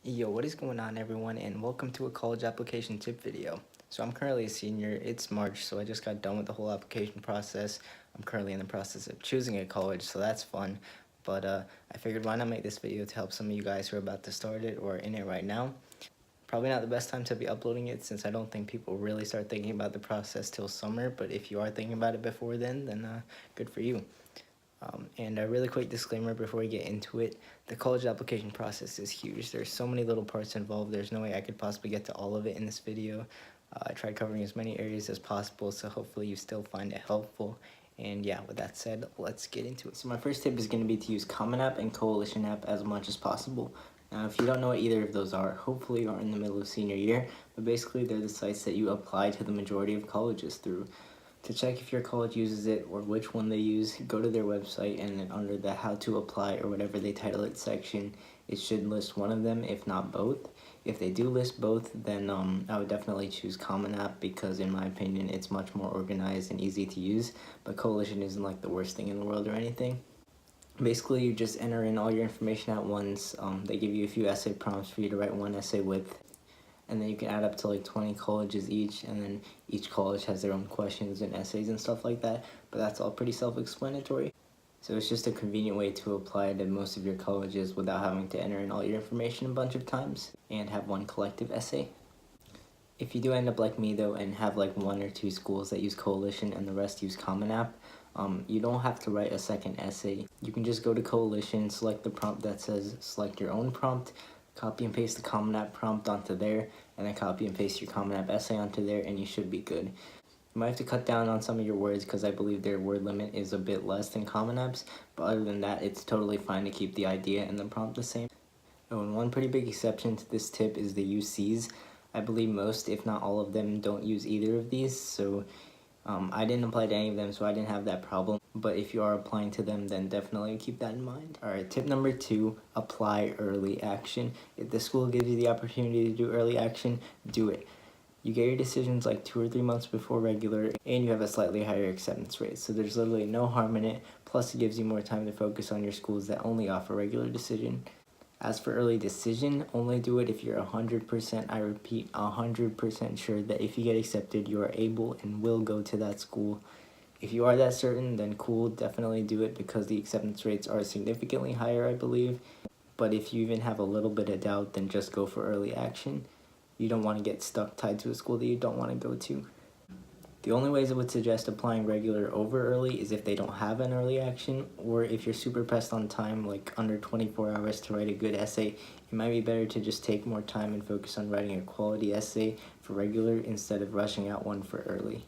Yo, what is going on, everyone, and welcome to a college application tip video. So I'm currently a senior. It's March, so I just got done with the whole application process. I'm currently in the process of choosing a college, so that's fun. But I figured why not make this video to help some of you guys who are about to start it or in it right now. Probably not the best time to be uploading it since I don't think people really start thinking about the process till summer, but if you are thinking about it before then good for you. And a really quick disclaimer before we get into it, the college application process is huge. There's so many little parts involved. There's no way I could possibly get to all of it in this video. I tried covering as many areas as possible, so hopefully you still find it helpful. And yeah, with that said, let's get into it. So my first tip is going to be to use Common App and Coalition App as much as possible. Now, if you don't know what either of those are, hopefully you are in the middle of senior year, but basically they're the sites that you apply to the majority of colleges through. To check if your college uses it or which one they use, go to their website and then under the how to apply or whatever they title it section, it should list one of them, if not both. If they do list both, then I would definitely choose Common App because in my opinion it's much more organized and easy to use, but Coalition isn't like the worst thing in the world or anything. Basically, you just enter in all your information at once. They give you a few essay prompts for you to write one essay with, and then you can add up to like 20 colleges each, and then each college has their own questions and essays and stuff like that, but that's all pretty self-explanatory. So it's just a convenient way to apply to most of your colleges without having to enter in all your information a bunch of times and have one collective essay. If you do end up like me though and have like one or two schools that use Coalition and the rest use Common App, you don't have to write a second essay. You can just go to Coalition, select the prompt that says select your own prompt, copy and paste the Common App prompt onto there, and then copy and paste your Common App essay onto there, and you should be good. You might have to cut down on some of your words because I believe their word limit is a bit less than Common App's, but other than that, it's totally fine to keep the idea and the prompt the same. Oh, and one pretty big exception to this tip is the UCs. I believe most, if not all of them, don't use either of these, so I didn't apply to any of them, so I didn't have that problem. But if you are applying to them, then definitely keep that in mind. Alright, tip number 2, apply early action. If the school gives you the opportunity to do early action, do it. You get your decisions like 2 or 3 months before regular, and you have a slightly higher acceptance rate, so there's literally no harm in it. Plus, it gives you more time to focus on your schools that only offer regular decision. As for early decision, only do it if you're 100%, I repeat, 100% sure that if you get accepted, you are able and will go to that school. If you are that certain, then cool, definitely do it because the acceptance rates are significantly higher, I believe. But if you even have a little bit of doubt, then just go for early action. You don't want to get stuck tied to a school that you don't want to go to. The only ways I would suggest applying regular over early is if they don't have an early action, or if you're super pressed on time, like under 24 hours to write a good essay, it might be better to just take more time and focus on writing a quality essay for regular instead of rushing out one for early.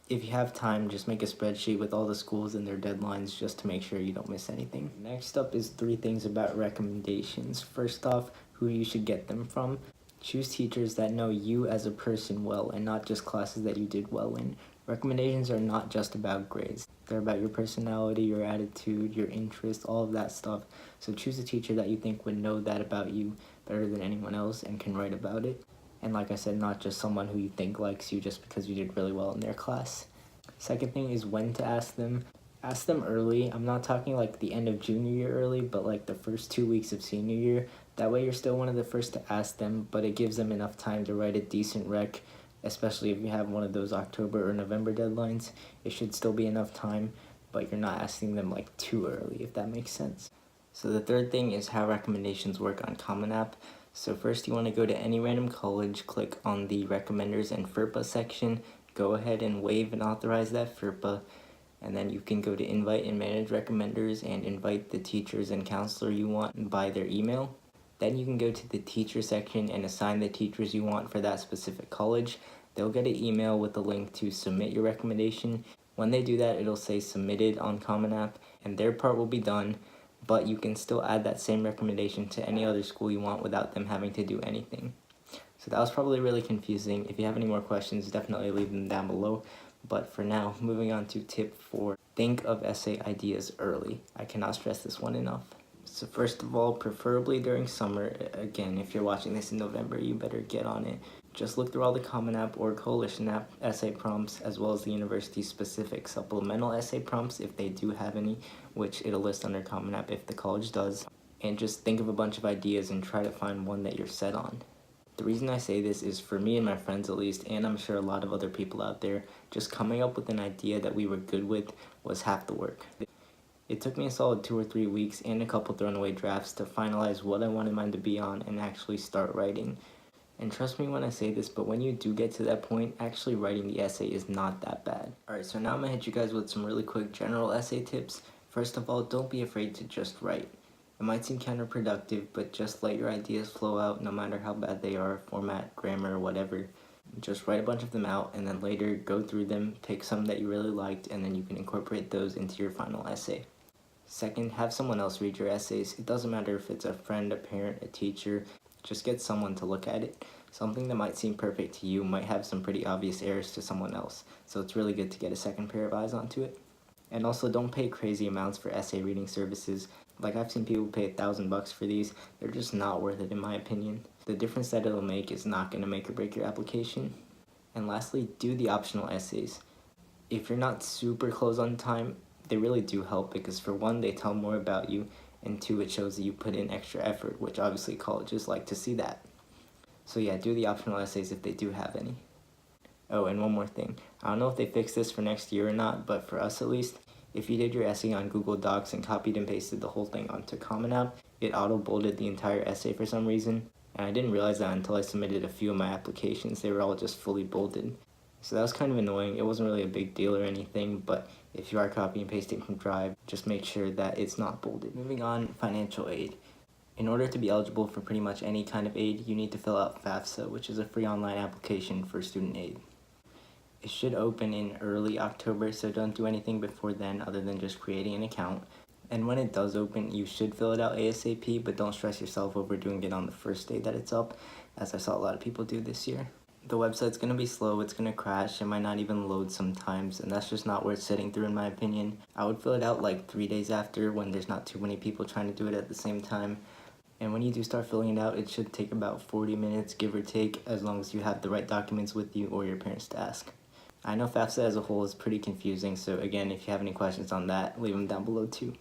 If you have time, just make a spreadsheet with all the schools and their deadlines just to make sure you don't miss anything. Next up is 3 things about recommendations. First off, who you should get them from. Choose teachers that know you as a person well and not just classes that you did well in. Recommendations are not just about grades. They're about your personality, your attitude, your interests, all of that stuff. So choose a teacher that you think would know that about you better than anyone else and can write about it. And like I said, not just someone who you think likes you just because you did really well in their class. Second thing is when to ask them. Ask them early. I'm not talking like the end of junior year early, but like the first 2 weeks of senior year. That way you're still one of the first to ask them, but it gives them enough time to write a decent rec, especially if you have one of those October or November deadlines. It should still be enough time, but you're not asking them like too early, if that makes sense. So the third thing is how recommendations work on Common App. So first you want to go to any random college, click on the Recommenders and FERPA section, go ahead and waive and authorize that FERPA, and then you can go to invite and manage recommenders and invite the teachers and counselor you want by their email. Then you can go to the teacher section and assign the teachers you want for that specific college. They'll get an email with the link to submit your recommendation. When they do that, it'll say submitted on Common App, and their part will be done, but you can still add that same recommendation to any other school you want without them having to do anything. So that was probably really confusing. If you have any more questions, definitely leave them down below. But for now, moving on to tip 4, think of essay ideas early. I cannot stress this one enough. So first of all, preferably during summer. Again, if you're watching this in November, you better get on it. Just look through all the Common App or Coalition App essay prompts, as well as the university-specific supplemental essay prompts if they do have any, which it'll list under Common App if the college does. and just think of a bunch of ideas and try to find one that you're set on. The reason I say this is for me and my friends at least, and I'm sure a lot of other people out there, just coming up with an idea that we were good with was half the work. It took me a solid 2 or 3 weeks and a couple thrown away drafts to finalize what I wanted mine to be on and actually start writing. And trust me when I say this, but when you do get to that point, actually writing the essay is not that bad. Alright, so now I'm going to hit you guys with some really quick general essay tips. First of all, don't be afraid to just write. It might seem counterproductive, but just let your ideas flow out no matter how bad they are, format, grammar, whatever. Just write a bunch of them out and then later go through them, pick some that you really liked, and then you can incorporate those into your final essay. Second, have someone else read your essays. It doesn't matter if it's a friend, a parent, a teacher, just get someone to look at it. Something that might seem perfect to you might have some pretty obvious errors to someone else, so it's really good to get a second pair of eyes onto it. And also don't pay crazy amounts for essay reading services. Like I've seen people pay $1,000 for these. They're just not worth it in my opinion. The difference that it'll make is not going to make or break your application. And lastly, do the optional essays. If you're not super close on time, they really do help because for one, they tell more about you, and two, it shows that you put in extra effort, which obviously colleges like to see that. So yeah, do the optional essays if they do have any. Oh, and one more thing. I don't know if they fixed this for next year or not, but for us at least, if you did your essay on Google Docs and copied and pasted the whole thing onto Common App, it auto-bolded the entire essay for some reason. And I didn't realize that until I submitted a few of my applications. They were all just fully bolded. So that was kind of annoying. It wasn't really a big deal or anything, but if you are copying and pasting from Drive, just make sure that it's not bolded. Moving on, financial aid. In order to be eligible for pretty much any kind of aid, you need to fill out FAFSA, which is a free online application for student aid. It should open in early October, so don't do anything before then other than just creating an account. And when it does open, you should fill it out ASAP, but don't stress yourself over doing it on the first day that it's up, as I saw a lot of people do this year. The website's going to be slow, it's going to crash, it might not even load sometimes, and that's just not worth sitting through in my opinion. I would fill it out like 3 days after when there's not too many people trying to do it at the same time. And when you do start filling it out, it should take about 40 minutes, give or take, as long as you have the right documents with you or your parents to ask. I know FAFSA as a whole is pretty confusing, so again, if you have any questions on that, leave them down below too.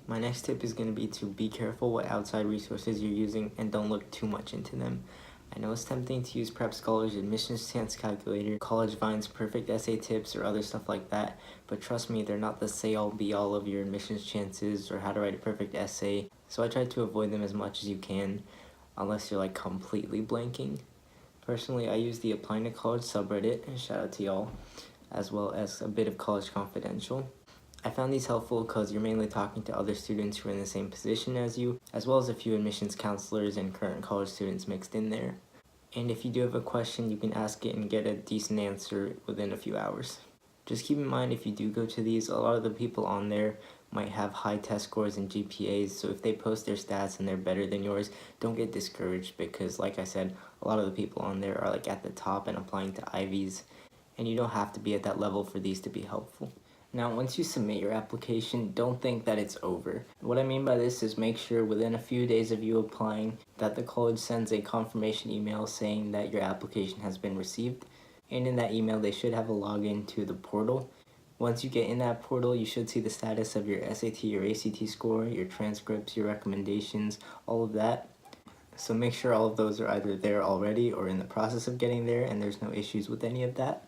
My next tip is going to be to be careful what outside resources you're using and don't look too much into them. I know it's tempting to use Prep Scholar's admissions chance calculator, College Vine's perfect essay tips, or other stuff like that, but trust me, they're not the say-all be-all of your admissions chances or how to write a perfect essay, so I try to avoid them as much as you can, unless you're like completely blanking. Personally, I use the Applying to College subreddit, and shout out to y'all, as well as a bit of College Confidential. I found these helpful because you're mainly talking to other students who are in the same position as you, as well as a few admissions counselors and current college students mixed in there. And if you do have a question, you can ask it and get a decent answer within a few hours. Just keep in mind if you do go to these, a lot of the people on there might have high test scores and GPAs, so if they post their stats and they're better than yours, don't get discouraged because like I said, a lot of the people on there are like at the top and applying to Ivies, and you don't have to be at that level for these to be helpful. Now, once you submit your application, don't think that it's over. What I mean by this is make sure within a few days of you applying that the college sends a confirmation email saying that your application has been received. And in that email, they should have a login to the portal. Once you get in that portal, you should see the status of your SAT or ACT score, your transcripts, your recommendations, all of that. So make sure all of those are either there already or in the process of getting there and there's no issues with any of that.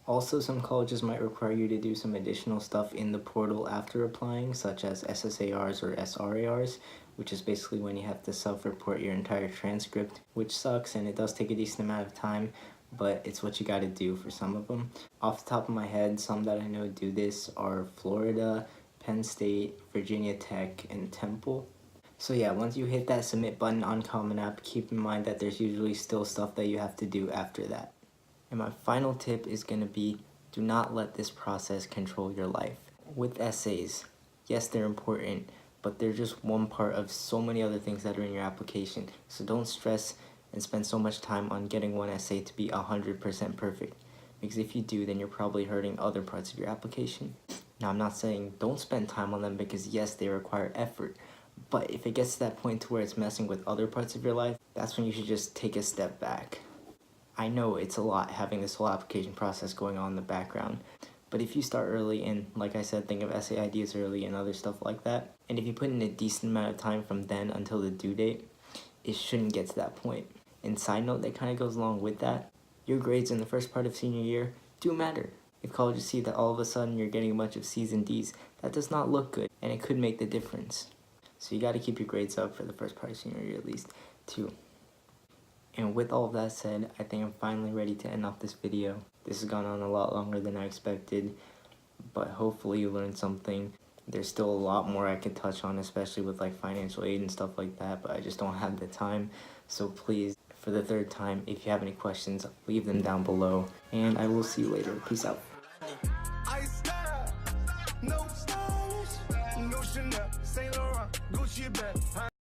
Also, some colleges might require you to do some additional stuff in the portal after applying, such as SSARs or SRARs, which is basically when you have to self-report your entire transcript, which sucks and it does take a decent amount of time, but it's what you gotta do for some of them. Off the top of my head, some that I know do this are Florida, Penn State, Virginia Tech, and Temple. So yeah, once you hit that submit button on Common App, keep in mind that there's usually still stuff that you have to do after that. And my final tip is going to be, do not let this process control your life. With essays, yes, they're important, but they're just one part of so many other things that are in your application. So don't stress and spend so much time on getting one essay to be 100% perfect. Because if you do, then you're probably hurting other parts of your application. Now, I'm not saying don't spend time on them because yes, they require effort. But if it gets to that point to where it's messing with other parts of your life, that's when you should just take a step back. I know it's a lot having this whole application process going on in the background, But if you start early and, like I said, think of essay ideas early and other stuff like that, and if you put in a decent amount of time from then until the due date, it shouldn't get to that point. And side note that kind of goes along with that, your grades in the first part of senior year do matter. If colleges see that all of a sudden you're getting a bunch of C's and D's, that does not look good, and it could make the difference. So you got to keep your grades up for the first part of senior year at least, too. And with all of that said, I think I'm finally ready to end off this video. This has gone on a lot longer than I expected, but hopefully you learned something. There's still a lot more I could touch on, especially with like financial aid and stuff like that, but I just don't have the time. So please, for the third time, if you have any questions, leave them down below, and I will see you later. Peace out. No stylish, no Chanel, Saint Laurent, Gucci bag.